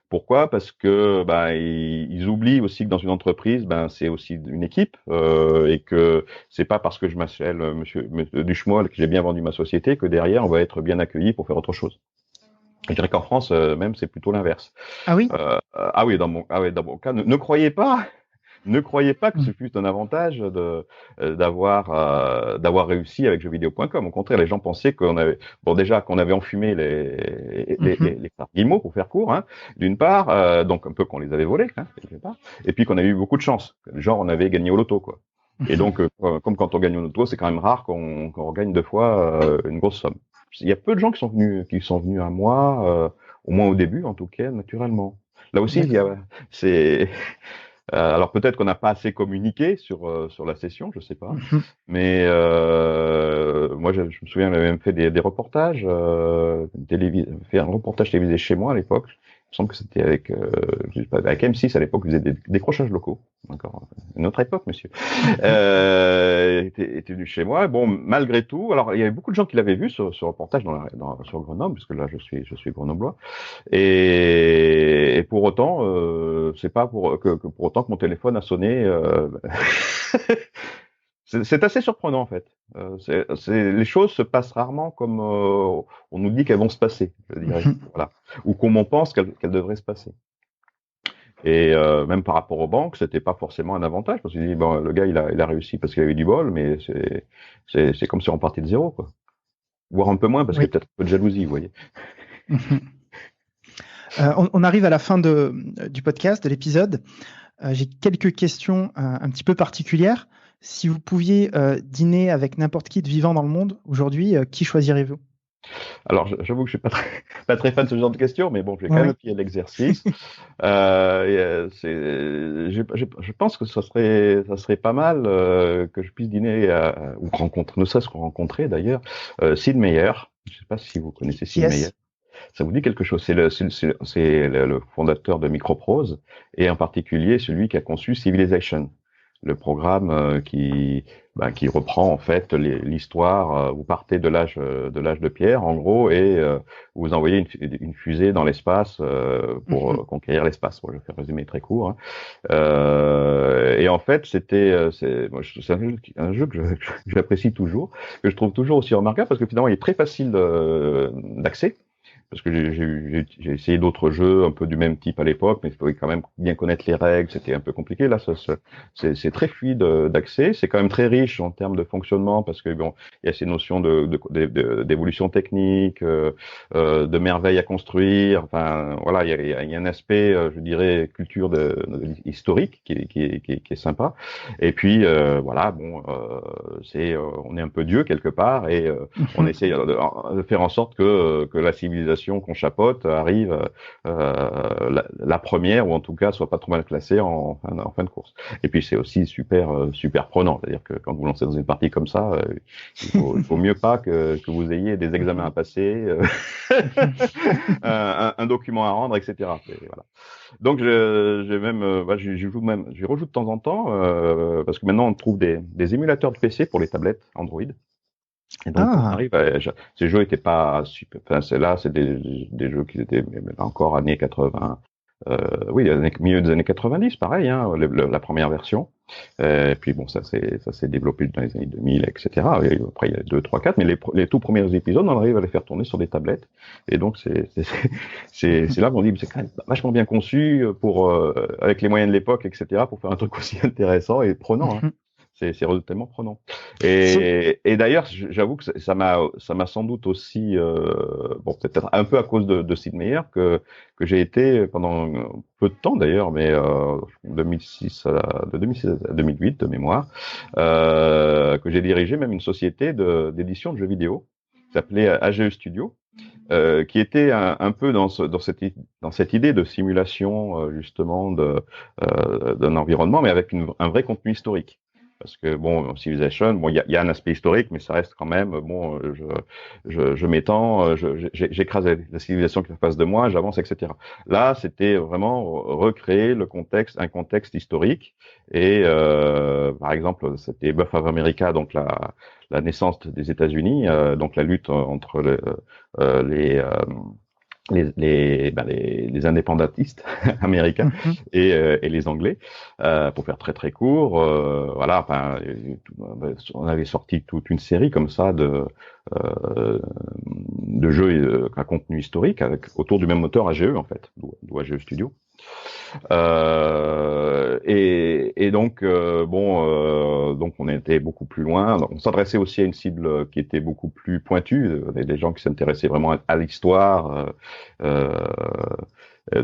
Pourquoi? Parce que ils oublient aussi que dans une entreprise c'est aussi une équipe et que c'est pas parce que je m'appelle monsieur Duchemois que j'ai bien vendu ma société que derrière on va être bien accueilli pour faire autre chose. Je dirais qu'en France, même, c'est plutôt l'inverse. Ah oui? Dans mon cas, ne croyez pas, ne croyez pas que ce fût un avantage d'avoir réussi avec jeuxvideo.com. Au contraire, les gens pensaient qu'on avait, déjà qu'on avait enfumé les frères Guillemot pour faire court, hein, d'une part, donc un peu qu'on les avait volés, hein, quelque part, et puis qu'on avait eu beaucoup de chance. Genre, on avait gagné au loto, quoi. Et donc, comme quand on gagne au loto, c'est quand même rare qu'on gagne 2 fois une grosse somme. Il y a peu de gens qui sont venus à moi, au moins au début, en tout cas, naturellement. Là aussi, c'est alors peut-être qu'on n'a pas assez communiqué sur la session, je sais pas. Mais moi, je me souviens, j'avais même fait des reportages, fait un reportage télévisé chez moi à l'époque. Il me semble que c'était avec avec M6 à l'époque, ils faisaient des décrochages locaux. Encore une autre époque, monsieur. Était venu chez moi. Bon, malgré tout, alors il y avait beaucoup de gens qui l'avaient vu ce reportage sur Grenoble, puisque là je suis grenoblois. Et pour autant, c'est pas pour autant que mon téléphone a sonné. C'est assez surprenant en fait. Les choses se passent rarement comme on nous dit qu'elles vont se passer, je dirais. Voilà. Ou comme on pense qu'elles devraient se passer. Et même par rapport aux banques, c'était pas forcément un avantage parce que bon, le gars il a réussi parce qu'il avait du bol, mais c'est comme si on partait de zéro quoi. Voire un peu moins parce qu'il y a peut-être un peu de jalousie, vous voyez. On arrive à la fin du podcast, de l'épisode. J'ai quelques questions un petit peu particulières. Si vous pouviez dîner avec n'importe qui de vivant dans le monde aujourd'hui, qui choisirez-vous? Alors, j'avoue que je suis pas très fan de ce genre de questions, mais bon, je vais quand même appuyer l'exercice. Je pense que ça serait pas mal que je puisse dîner ou rencontrer, ne serait-ce qu'on rencontrer d'ailleurs, Sid Meier. Je sais pas si vous connaissez Sid Meier. Ça vous dit quelque chose? C'est le fondateur de Microprose et en particulier celui qui a conçu Civilization. le programme qui reprend en fait l'histoire. Vous partez de l'âge de pierre, en gros, et vous envoyez une fusée dans l'espace pour Mhm. conquérir l'espace. Bon, je vais faire résumer très court. Hein. Et en fait, c'est un jeu que que j'apprécie toujours, que je trouve toujours aussi remarquable parce que finalement, il est très facile d'accès. Parce que j'ai essayé d'autres jeux un peu du même type à l'époque, mais il fallait quand même bien connaître les règles, c'était un peu compliqué. Là, c'est très fluide d'accès, c'est quand même très riche en termes de fonctionnement, parce que bon, il y a ces notions d'évolution technique, de merveilles à construire. Enfin, voilà, il y a un aspect, je dirais, culture historique qui est sympa. Et puis, voilà, bon, on est un peu Dieu quelque part, et on Mhm. essaye de faire en sorte que la civilisation qu'on chapeaute arrive la première, ou en tout cas soit pas trop mal classée en fin de course. Et puis c'est aussi super prenant, c'est-à-dire que quand vous lancez dans une partie comme ça, il vaut mieux pas que vous ayez des examens à Mhm. passer, un document à rendre, etc. Voilà. Donc j'ai même, j'y rejoue de temps en temps parce que maintenant on trouve des émulateurs de PC pour les tablettes Android. Et donc, on Ah, arrive ces jeux étaient pas super, enfin, c'est des jeux qui étaient mais encore années 80, oui, milieu des années 90, pareil, hein, la première version. Et puis bon, ça s'est développé dans les années 2000, etc. Et après, il y a 2, 3, 4, mais les tout premiers épisodes, on arrive à les faire tourner sur des tablettes. Et donc, c'est là qu'on dit, c'est quand même vachement bien conçu pour, avec les moyens de l'époque, etc., pour faire un truc aussi intéressant et prenant, hein. mhm. C'est tellement prenant. C'est- Et d'ailleurs, j'avoue que ça m'a sans doute aussi, bon, peut-être un peu à cause de Sid Meier, que j'ai été pendant peu de temps d'ailleurs, mais 2006 à 2008 de mémoire, que j'ai dirigé même une société d'édition de jeux vidéo qui s'appelait AGE Studio, qui était un peu dans cette idée de simulation justement d'un environnement, mais avec un vrai contenu historique. Parce que bon, Civilization, bon, il y a un aspect historique, mais ça reste quand même bon. Je m'étends, j'écrase la civilisation qui est en face de moi, j'avance, etc. Là, c'était vraiment recréer un contexte historique. Et par exemple, c'était Buff of America, donc la naissance des États-Unis, donc la lutte entre euh, les, euh, les indépendantistes américains Mhm. et les Anglais, pour faire très très court. Voilà, enfin, on avait sorti toute une série comme ça de jeux à contenu historique avec autour du même moteur AGE en fait, d'où AGE Studio. Et donc bon, donc on était beaucoup plus loin. On s'adressait aussi à une cible qui était beaucoup plus pointue, des gens qui s'intéressaient vraiment à l'histoire.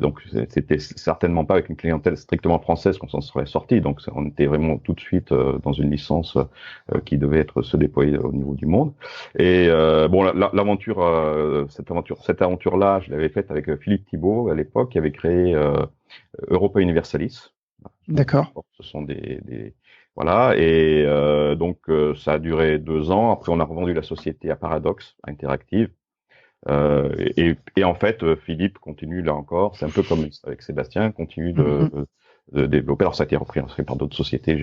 Donc c'était certainement pas avec une clientèle strictement française qu'on s'en serait sorti. Donc on était vraiment tout de suite dans une licence qui devait être se déployer au niveau du monde. Et bon, l'aventure, cette aventure-là, je l'avais faite avec Philippe Thibault à l'époque, qui avait créé Europa Universalis. D'accord. Ce sont voilà, et donc ça a duré 2 ans. Après, on a revendu la société à Paradox Interactive. Et en fait, Philippe continue là encore. C'est un peu comme avec Sébastien, continue Mhm. de développer. Alors ça a été repris ensuite par d'autres sociétés.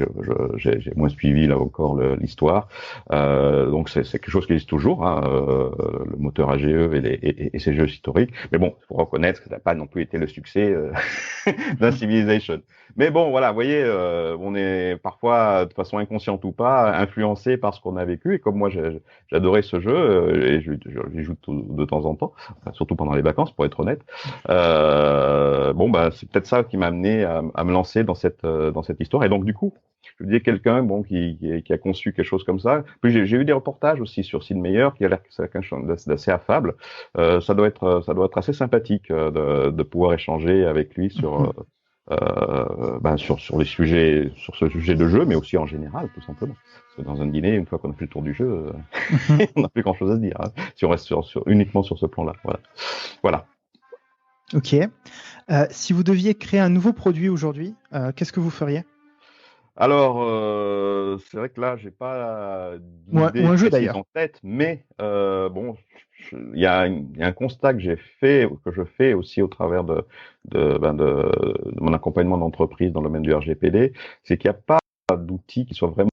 J'ai moins suivi là encore l'histoire. Donc c'est quelque chose qui existe toujours, hein, le moteur AGE et ces jeux historiques. Mais bon, il faut reconnaître que ça n'a pas non plus été le succès d'un Civilization. Mais bon, voilà, vous voyez, on est parfois, de façon inconsciente ou pas, influencé par ce qu'on a vécu. Et comme moi, j'adorais ce jeu et j'y joue de temps en temps, enfin, surtout pendant les vacances, pour être honnête. Bon, bah, c'est peut-être ça qui m'a amené à me lancer dans cette histoire. Et donc, du coup, je vous disais quelqu'un bon qui a conçu quelque chose comme ça. Puis j'ai eu des reportages aussi sur Sid Meier qui a l'air que c'est quelqu'un d'assez affable. Ça doit être assez sympathique de pouvoir échanger avec lui Mhm. sur les sujets, sur ce sujet de jeu, mais aussi en général, tout simplement. Parce que dans un dîner, une fois qu'on a fait le tour du jeu, Mhm. on n'a plus grand-chose à se dire, hein, si on reste uniquement sur ce plan-là. Voilà. Voilà. Ok. Si vous deviez créer un nouveau produit aujourd'hui, qu'est-ce que vous feriez? Alors, c'est vrai que là, j'ai pas Ou d'idée un jeu précise d'ailleurs. en tête, mais bon, il y a un constat que j'ai fait, que je fais aussi au travers de mon accompagnement d'entreprise dans le domaine du RGPD, c'est qu'il n'y a pas d'outils qui soient vraiment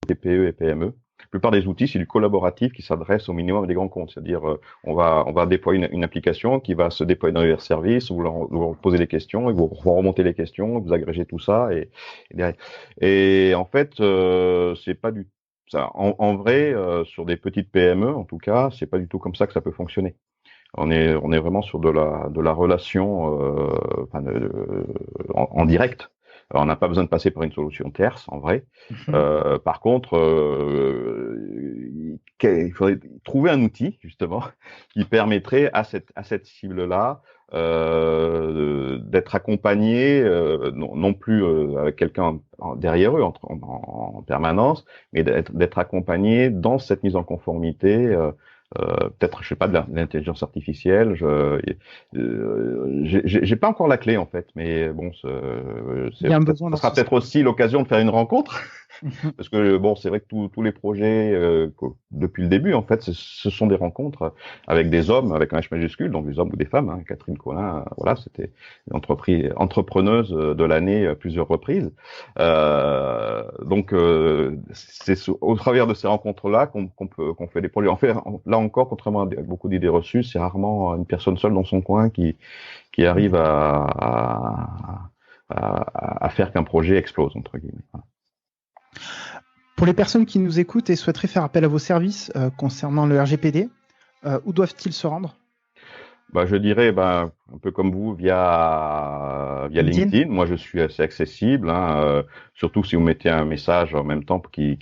TPE et PME. La plupart des outils, c'est du collaboratif qui s'adresse au minimum des grands comptes. C'est-à-dire, on va déployer une application qui va se déployer dans les services, vous leur posez des questions, et vous remontez les questions, vous agrégez tout ça, et en fait, c'est pas du ça. En vrai, sur des petites PME, en tout cas, c'est pas du tout comme ça que ça peut fonctionner. On est vraiment sur de la relation en direct. Alors, on n'a pas besoin de passer par une solution tierce, en vrai. Par contre, il faudrait trouver un outil, justement, qui permettrait à cette cible-là d'être accompagné, non plus avec quelqu'un derrière eux en permanence, mais d'être accompagné dans cette mise en conformité. Peut-être, je sais pas, de l'intelligence artificielle. J'ai pas encore la clé en fait, mais bon, ça sera peut-être aussi l'occasion de faire une rencontre, parce que bon, c'est vrai que tous les projets depuis le début, en fait, ce sont des rencontres avec des hommes, avec un H majuscule, donc des hommes ou des femmes. Hein. Catherine Collin, voilà, c'était une entrepreneuse de l'année à plusieurs reprises. Donc, c'est au travers de ces rencontres-là qu'on fait des projets. En fait, là encore, contrairement à beaucoup d'idées reçues, c'est rarement une personne seule dans son coin qui arrive à faire qu'un projet explose, entre guillemets. Pour les personnes qui nous écoutent et souhaiteraient faire appel à vos services concernant le RGPD, où doivent-ils se rendre ? Je dirais, un peu comme vous, via LinkedIn. Moi, je suis assez accessible, surtout si vous mettez un message en même temps qui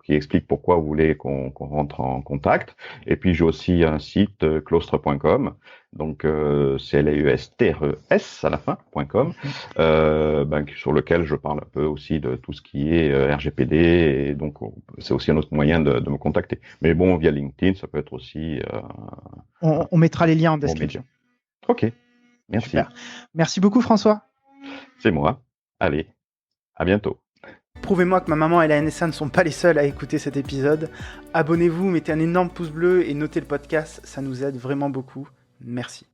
explique pourquoi vous voulez qu'on rentre en contact. Et puis, j'ai aussi un site, claustre.com. Donc, CLAUSTRES à la fin.com, sur lequel je parle un peu aussi de tout ce qui est RGPD, et donc c'est aussi un autre moyen de me contacter. Mais bon, via LinkedIn, ça peut être aussi... On mettra les liens en description. Ok, merci. Super. Merci beaucoup François. C'est moi. Allez, à bientôt. Prouvez-moi que ma maman et la NSA ne sont pas les seuls à écouter cet épisode. Abonnez-vous, mettez un énorme pouce bleu et notez le podcast, ça nous aide vraiment beaucoup. Merci.